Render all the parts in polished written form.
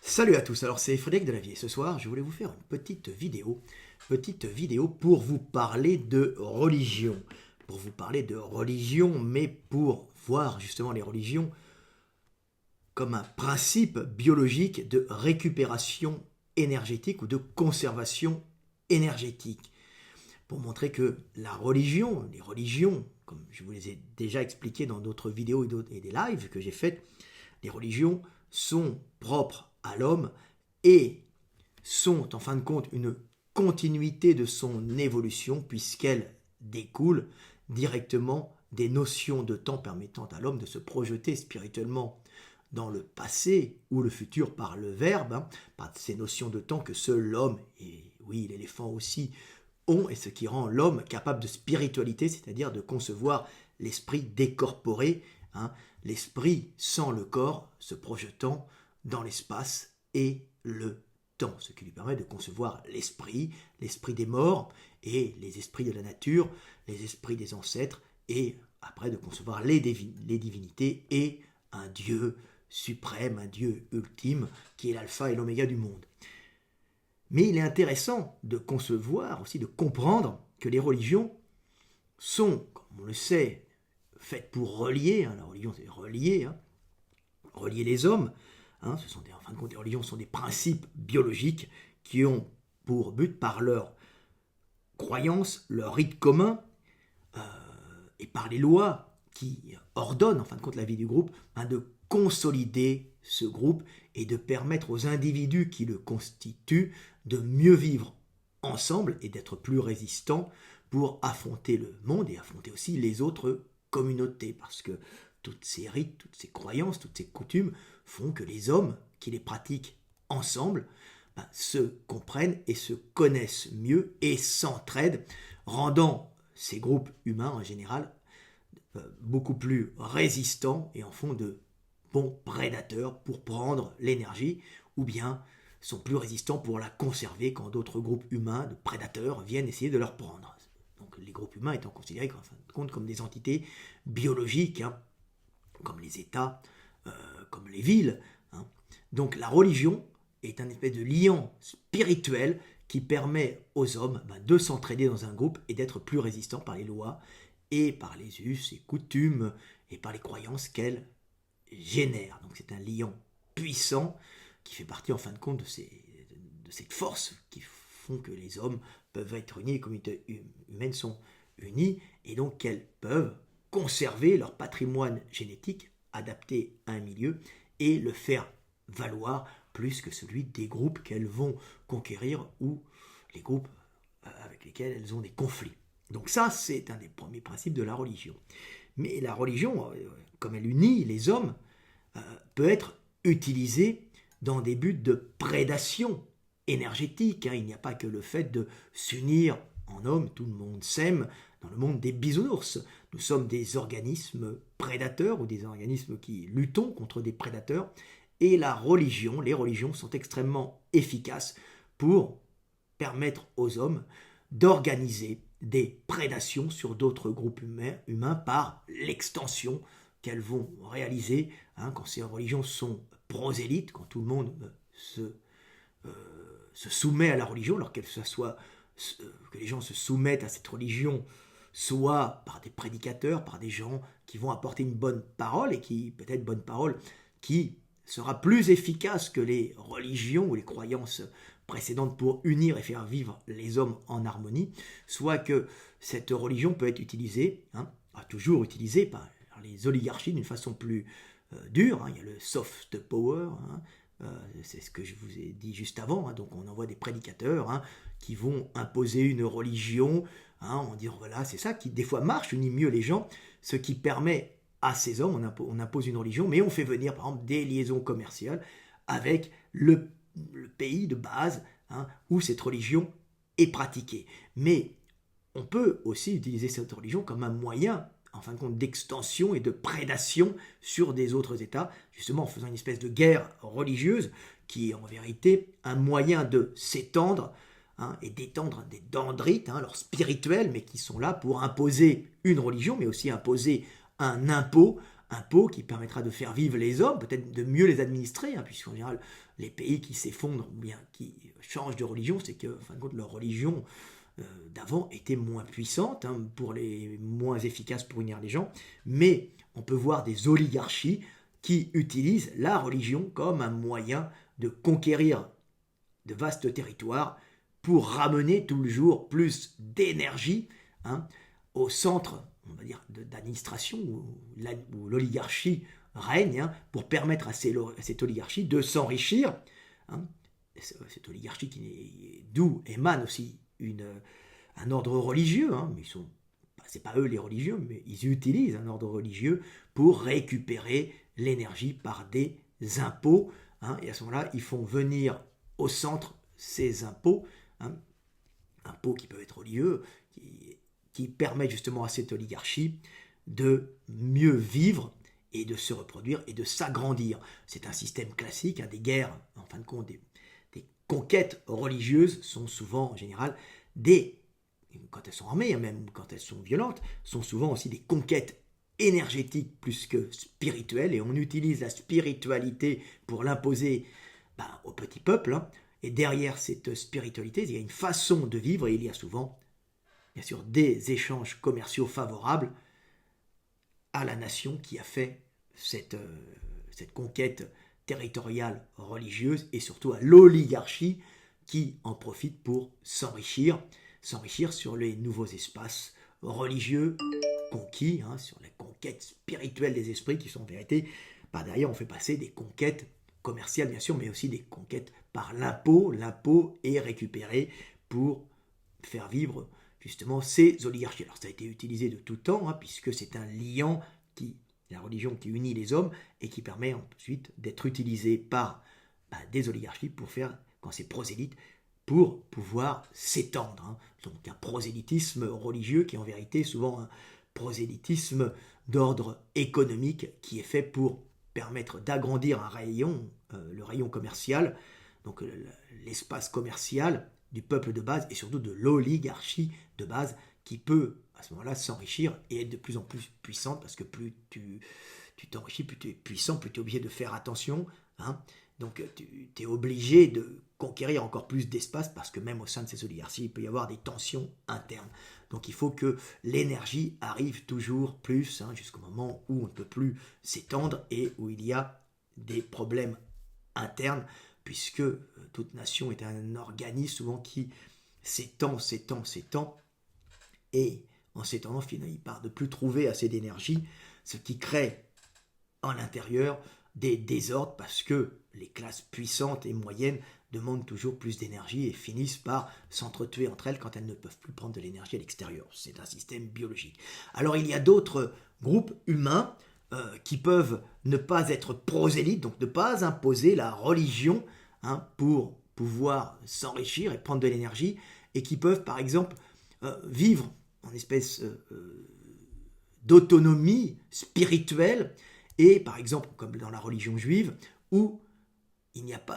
Salut à tous, alors c'est Frédéric Delavier. Ce soir, je voulais vous faire une petite vidéo pour vous parler de religion. Pour vous parler de religion, mais pour voir justement les religions comme un principe biologique de récupération énergétique ou de conservation énergétique. Pour montrer que la religion, les religions, comme je vous les ai déjà expliqué dans d'autres vidéos et des lives que j'ai faits, les religions sont propres à l'homme et sont en fin de compte une continuité de son évolution puisqu'elles découlent directement des notions de temps permettant à l'homme de se projeter spirituellement dans le passé ou le futur par le verbe, par ces notions de temps que seul l'homme, et oui l'éléphant aussi, ont, et ce qui rend l'homme capable de spiritualité, c'est-à-dire de concevoir l'esprit décorporé, l'esprit sans le corps se projetant dans l'espace et le temps, ce qui lui permet de concevoir l'esprit des morts et les esprits de la nature, les esprits des ancêtres, et après de concevoir les divinités et un Dieu suprême, un Dieu ultime, qui est l'alpha et l'oméga du monde. Mais il est intéressant de concevoir, aussi de comprendre que les religions sont, comme on le sait, faites pour relier, la religion c'est relier les hommes, en fin de compte, les religions sont des principes biologiques qui ont pour but, par leur croyance, leur rite commun, et par les lois qui ordonnent en fin de compte la vie du groupe, de consolider ce groupe et de permettre aux individus qui le constituent de mieux vivre ensemble et d'être plus résistants pour affronter le monde et affronter aussi les autres communautés, parce que toutes ces rites, toutes ces croyances, toutes ces coutumes font que les hommes qui les pratiquent ensemble se comprennent et se connaissent mieux et s'entraident, rendant ces groupes humains en général beaucoup plus résistants et en font de bons prédateurs pour prendre l'énergie, ou bien sont plus résistants pour la conserver quand d'autres groupes humains de prédateurs viennent essayer de leur prendre. Donc les groupes humains étant considérés en fin de compte comme des entités biologiques, comme les États, comme les villes. Donc la religion est un espèce de lien spirituel qui permet aux hommes de s'entraider dans un groupe et d'être plus résistants par les lois et par les us et coutumes et par les croyances qu'elles génèrent. Donc c'est un lien puissant qui fait partie en fin de compte de cette force qui font que les hommes peuvent être unis, les communautés humaines sont unies, et donc qu'elles peuvent conserver leur patrimoine génétique adapté à un milieu et le faire valoir plus que celui des groupes qu'elles vont conquérir ou les groupes avec lesquels elles ont des conflits. Donc ça, c'est un des premiers principes de la religion. Mais la religion, comme elle unit les hommes, peut être utilisée dans des buts de prédation énergétique. Il n'y a pas que le fait de s'unir en hommes, tout le monde s'aime dans le monde des bisounours. Nous sommes des organismes prédateurs ou des organismes qui luttons contre des prédateurs. Et les religions sont extrêmement efficaces pour permettre aux hommes d'organiser des prédations sur d'autres groupes humains par l'extension qu'elles vont réaliser quand ces religions sont prosélytes, quand tout le monde se soumet à la religion, alors que les gens se soumettent à cette religion soit par des prédicateurs, par des gens qui vont apporter une bonne parole, et qui, peut-être bonne parole, qui sera plus efficace que les religions ou les croyances précédentes pour unir et faire vivre les hommes en harmonie, soit que cette religion peut être utilisée, toujours utilisée par les oligarchies d'une façon plus dure. Il y a le soft power, c'est ce que je vous ai dit juste avant, donc on envoie des prédicateurs qui vont imposer une religion, en disant voilà, c'est ça qui des fois marche, unit mieux les gens, ce qui permet à ces hommes, on impose une religion, mais on fait venir par exemple des liaisons commerciales avec le pays de base où cette religion est pratiquée. Mais on peut aussi utiliser cette religion comme un moyen, en fin de compte, d'extension et de prédation sur des autres États, justement en faisant une espèce de guerre religieuse qui est en vérité un moyen de s'étendre et d'étendre des dendrites, alors spirituels, mais qui sont là pour imposer une religion, mais aussi imposer un impôt impôt qui permettra de faire vivre les hommes, peut-être de mieux les administrer, hein, puisqu'en général, les pays qui s'effondrent ou bien qui changent de religion, c'est que, en fin de compte, leur religion d'avant était moins puissante, hein, pour les moins efficace pour unir les gens, mais on peut voir des oligarchies qui utilisent la religion comme un moyen de conquérir de vastes territoires pour ramener toujours plus d'énergie, hein, au centre, on va dire, d'administration où l'oligarchie règne, hein, pour permettre à cette oligarchie de s'enrichir, hein. Cette oligarchie d'où émane aussi un ordre religieux, hein, mais c'est pas eux les religieux, mais ils utilisent un ordre religieux pour récupérer l'énergie par des impôts, hein, et à ce moment-là, ils font venir au centre ces impôts, hein, impôts qui peuvent être religieux, qui permettent justement à cette oligarchie de mieux vivre et de se reproduire et de s'agrandir. C'est un système classique, hein, des guerres, en fin de compte, des conquêtes religieuses sont souvent, en général, quand elles sont armées, même quand elles sont violentes, sont souvent aussi des conquêtes énergétiques plus que spirituelles, et on utilise la spiritualité pour l'imposer au petit peuple, hein. Et derrière cette spiritualité, il y a une façon de vivre, et il y a souvent, bien sûr, des échanges commerciaux favorables à la nation qui a fait cette conquête territoriale religieuse, et surtout à l'oligarchie qui en profite pour s'enrichir sur les nouveaux espaces religieux conquis, hein, sur les conquêtes spirituelles des esprits qui sont en vérité, derrière on fait passer des conquêtes commerciales bien sûr, mais aussi des conquêtes par l'impôt. L'impôt est récupéré pour faire vivre justement ces oligarchies. Alors ça a été utilisé de tout temps, hein, puisque c'est un liant, la religion qui unit les hommes et qui permet ensuite d'être utilisé par des oligarchies pour faire, quand c'est prosélyte, pour pouvoir s'étendre, hein. Donc un prosélytisme religieux qui est en vérité souvent un prosélytisme d'ordre économique qui est fait pour permettre d'agrandir un rayon, le rayon commercial, donc l'espace commercial du peuple de base et surtout de l'oligarchie de base qui peut à ce moment-là s'enrichir et être de plus en plus puissante, parce que plus tu t'enrichis, plus tu es puissant, plus tu es obligé de faire attention, hein. Donc tu es obligé de conquérir encore plus d'espace, parce que même au sein de ces oligarchies, il peut y avoir des tensions internes. Donc il faut que l'énergie arrive toujours plus, hein, jusqu'au moment où on ne peut plus s'étendre et où il y a des problèmes internes, puisque toute nation est un organisme souvent qui s'étend, et en s'étendant, finalement, il part de plus trouver assez d'énergie, ce qui crée en l'intérieur des désordres, parce que les classes puissantes et moyennes demandent toujours plus d'énergie et finissent par s'entretuer entre elles quand elles ne peuvent plus prendre de l'énergie à l'extérieur. C'est un système biologique. Alors il y a d'autres groupes humains qui peuvent ne pas être prosélytes, donc ne pas imposer la religion, hein, pour pouvoir s'enrichir et prendre de l'énergie, et qui peuvent par exemple vivre en espèce d'autonomie spirituelle, et par exemple comme dans la religion juive où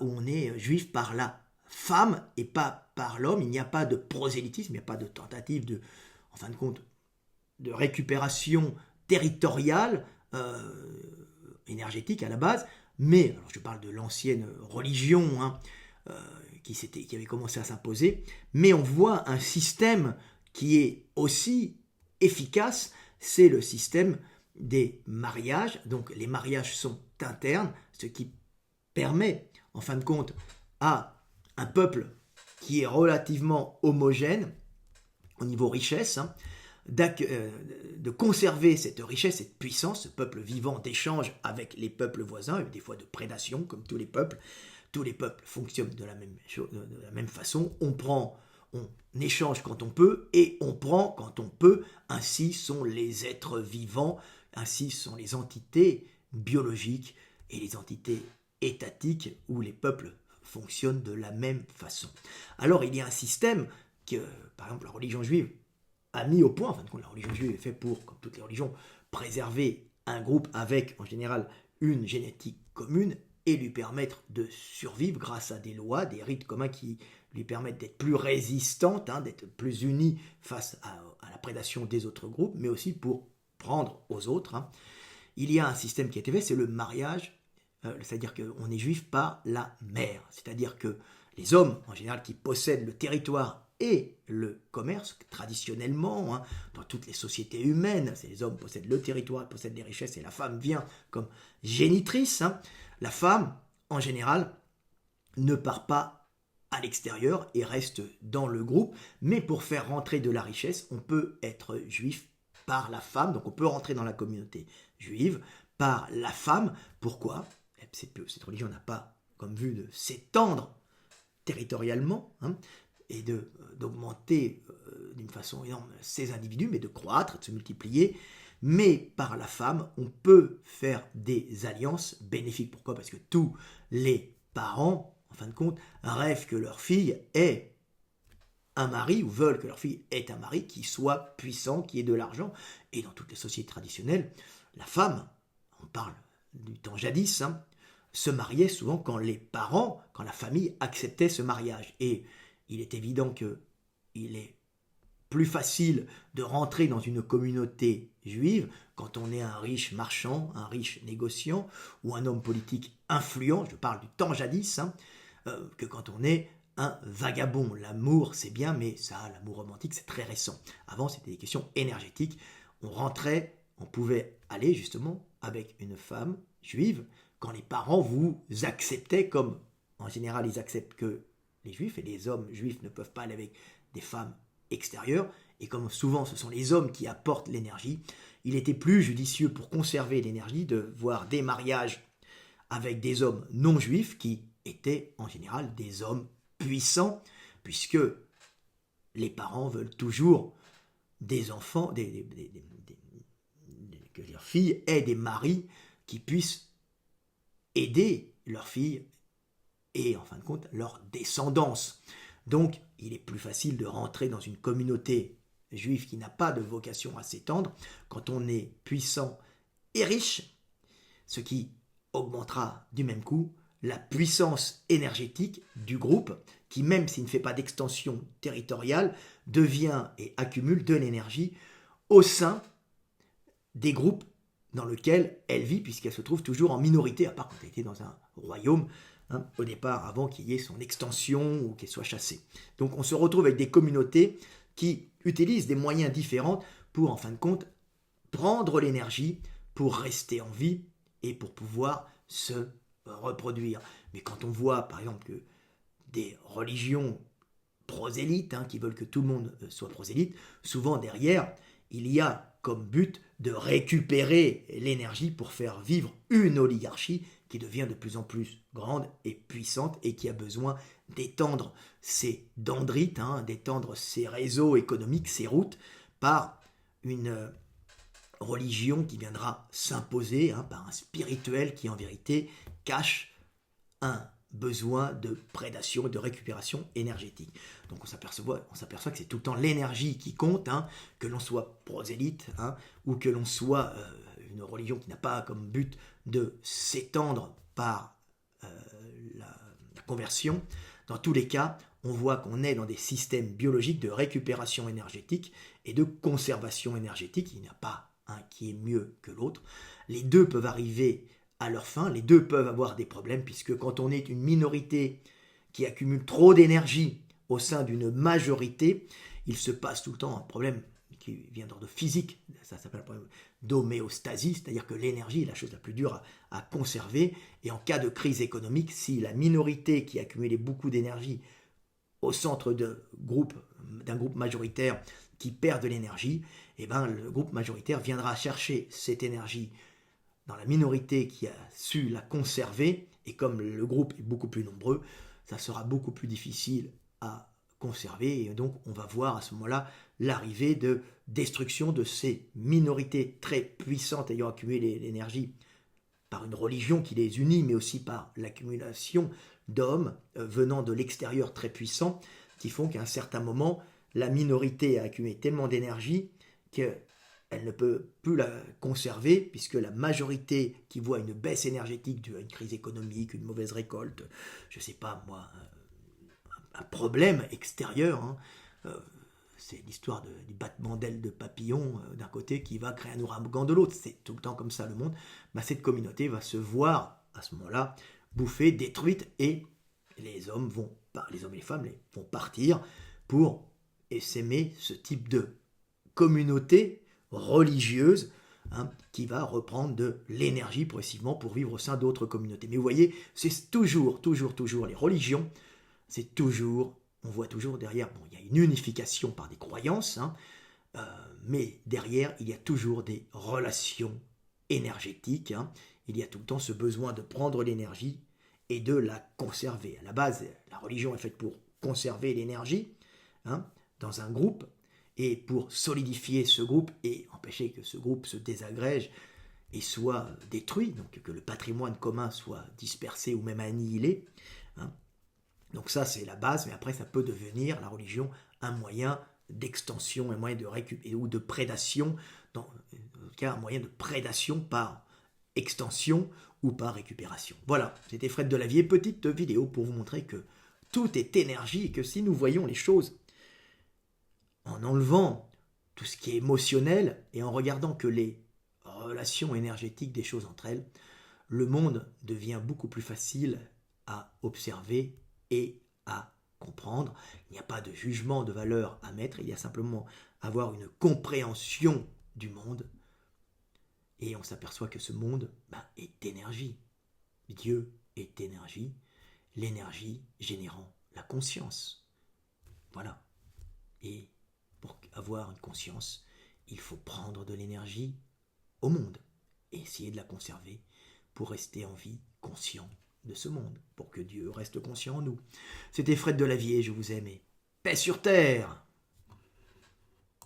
on est juif par la femme et pas par l'homme, il n'y a pas de prosélytisme, il n'y a pas de tentative en fin de compte, de récupération territoriale, énergétique à la base, mais alors je parle de l'ancienne religion, hein, qui avait commencé à s'imposer, mais on voit un système qui est aussi efficace, c'est le système des mariages. Donc les mariages sont internes, ce qui permet en fin de compte à un peuple qui est relativement homogène au niveau richesse, hein, de conserver cette richesse, cette puissance, ce peuple vivant d'échange avec les peuples voisins, et des fois de prédation comme tous les peuples. Tous les peuples fonctionnent de la même façon, on échange quand on peut et on prend quand on peut, ainsi sont les êtres vivants, ainsi sont les entités biologiques et les entités étatiques où les peuples fonctionnent de la même façon. Alors il y a un système que, par exemple, la religion juive a mis au point. En fin de compte, la religion juive est faite pour, comme toutes les religions, préserver un groupe avec, en général, une génétique commune et lui permettre de survivre grâce à des lois, des rites communs qui lui permettent d'être plus résistante, hein, d'être plus unie face à la prédation des autres groupes, mais aussi pour prendre aux autres, hein. il y a un système qui a été fait, c'est le mariage, c'est-à-dire qu'on est juif par la mère. C'est-à-dire que les hommes, en général, qui possèdent le territoire et le commerce, traditionnellement, hein, dans toutes les sociétés humaines, c'est les hommes possèdent le territoire, possèdent les richesses, et la femme vient comme génitrice. Hein. La femme, en général, ne part pas à l'extérieur et reste dans le groupe, mais pour faire rentrer de la richesse, on peut être juif par la femme, donc on peut rentrer dans la communauté juive par la femme. Pourquoi ? Cette religion n'a pas comme vue de s'étendre territorialement, hein, et d'augmenter d'une façon énorme ces individus, mais de croître, de se multiplier. Mais par la femme, on peut faire des alliances bénéfiques. Pourquoi ? Parce que tous les parents, en fin de compte, rêvent que leur fille ait un mari, ou veulent que leur fille ait un mari qui soit puissant, qui ait de l'argent. Et dans toutes les sociétés traditionnelles, la femme, on parle du temps jadis, hein, se mariait souvent quand les parents, quand la famille acceptait ce mariage. Et il est évident qu'il est plus facile de rentrer dans une communauté juive quand on est un riche marchand, un riche négociant ou un homme politique influent, je parle du temps jadis, hein, que quand on est un vagabond. L'amour, c'est bien, mais ça, l'amour romantique, c'est très récent. Avant, c'était des questions énergétiques. On rentrait, on pouvait aller justement avec une femme juive quand les parents vous acceptaient, comme en général ils acceptent que les juifs, et les hommes juifs ne peuvent pas aller avec des femmes extérieures, et comme souvent ce sont les hommes qui apportent l'énergie, il était plus judicieux pour conserver l'énergie de voir des mariages avec des hommes non juifs qui étaient en général des hommes puissants, puisque les parents veulent toujours des enfants, que leurs filles aient des maris qui puissent aider leurs filles et en fin de compte leur descendance. Donc il est plus facile de rentrer dans une communauté juive qui n'a pas de vocation à s'étendre quand on est puissant et riche, ce qui augmentera du même coup la puissance énergétique du groupe qui, même s'il ne fait pas d'extension territoriale, devient et accumule de l'énergie au sein des groupes dans lesquels elle vit, puisqu'elle se trouve toujours en minorité, à part quand elle était dans un royaume, hein, au départ, avant qu'il y ait son extension ou qu'elle soit chassée. Donc on se retrouve avec des communautés qui utilisent des moyens différents pour, en fin de compte, prendre l'énergie pour rester en vie et pour pouvoir se reproduire. Mais quand on voit, par exemple, que des religions prosélytes, hein, qui veulent que tout le monde soit prosélyte, souvent derrière, il y a comme but de récupérer l'énergie pour faire vivre une oligarchie qui devient de plus en plus grande et puissante et qui a besoin d'étendre ses dendrites, hein, d'étendre ses réseaux économiques, ses routes, par une religion qui viendra s'imposer, hein, par un spirituel qui en vérité cache un besoin de prédation et de récupération énergétique. Donc on s'aperçoit que c'est tout le temps l'énergie qui compte, hein, que l'on soit prosélyte, hein, ou que l'on soit une religion qui n'a pas comme but de s'étendre par la conversion. Dans tous les cas, on voit qu'on est dans des systèmes biologiques de récupération énergétique et de conservation énergétique. Il n'y a pas un qui est mieux que l'autre. Les deux peuvent arriver à leur fin, les deux peuvent avoir des problèmes, puisque quand on est une minorité qui accumule trop d'énergie au sein d'une majorité, il se passe tout le temps un problème qui vient d'ordre physique, ça s'appelle un problème d'homéostasie, c'est-à-dire que l'énergie est la chose la plus dure à conserver, et en cas de crise économique, si la minorité qui accumulait beaucoup d'énergie au centre d'un groupe majoritaire qui perd de l'énergie, eh ben, le groupe majoritaire viendra chercher cette énergie dans la minorité qui a su la conserver, et comme le groupe est beaucoup plus nombreux, ça sera beaucoup plus difficile à conserver, et donc on va voir à ce moment-là l'arrivée de destruction de ces minorités très puissantes ayant accumulé l'énergie par une religion qui les unit, mais aussi par l'accumulation d'hommes venant de l'extérieur très puissants, qui font qu'à un certain moment, la minorité a accumulé tellement d'énergie qu'elle ne peut plus la conserver, puisque la majorité qui voit une baisse énergétique due à une crise économique, une mauvaise récolte, je ne sais pas moi, un problème extérieur, hein, c'est l'histoire du battement d'ailes de papillon d'un côté qui va créer un ouragan de l'autre. C'est tout le temps comme ça le monde. Cette communauté va se voir à ce moment-là bouffée, détruite, et les hommes et les femmes vont partir pour s'aimer ce type de communauté religieuse qui va reprendre de l'énergie progressivement pour vivre au sein d'autres communautés. Mais vous voyez, c'est toujours les religions, c'est toujours, on voit toujours derrière, il y a une unification par des croyances, mais derrière, il y a toujours des relations énergétiques. Il y a tout le temps ce besoin de prendre l'énergie et de la conserver. À la base, la religion est faite pour conserver l'énergie dans un groupe, et pour solidifier ce groupe et empêcher que ce groupe se désagrège et soit détruit, donc que le patrimoine commun soit dispersé ou même annihilé. Donc ça, c'est la base, mais après, ça peut devenir, la religion, un moyen d'extension, un moyen de récupérer ou de prédation, dans le cas, un moyen de prédation par extension ou par récupération. Voilà, c'était Fred Delavier, petite vidéo pour vous montrer que tout est énergie et que si nous voyons les choses en enlevant tout ce qui est émotionnel et en regardant que les relations énergétiques des choses entre elles, le monde devient beaucoup plus facile à observer et à comprendre. Il n'y a pas de jugement de valeur à mettre, il y a simplement avoir une compréhension du monde, et on s'aperçoit que ce monde est énergie. Dieu est énergie, l'énergie générant la conscience. Voilà. Et pour avoir une conscience, il faut prendre de l'énergie au monde et essayer de la conserver pour rester en vie, conscient de ce monde, pour que Dieu reste conscient en nous. C'était Fred Delavier, je vous aime et paix sur terre!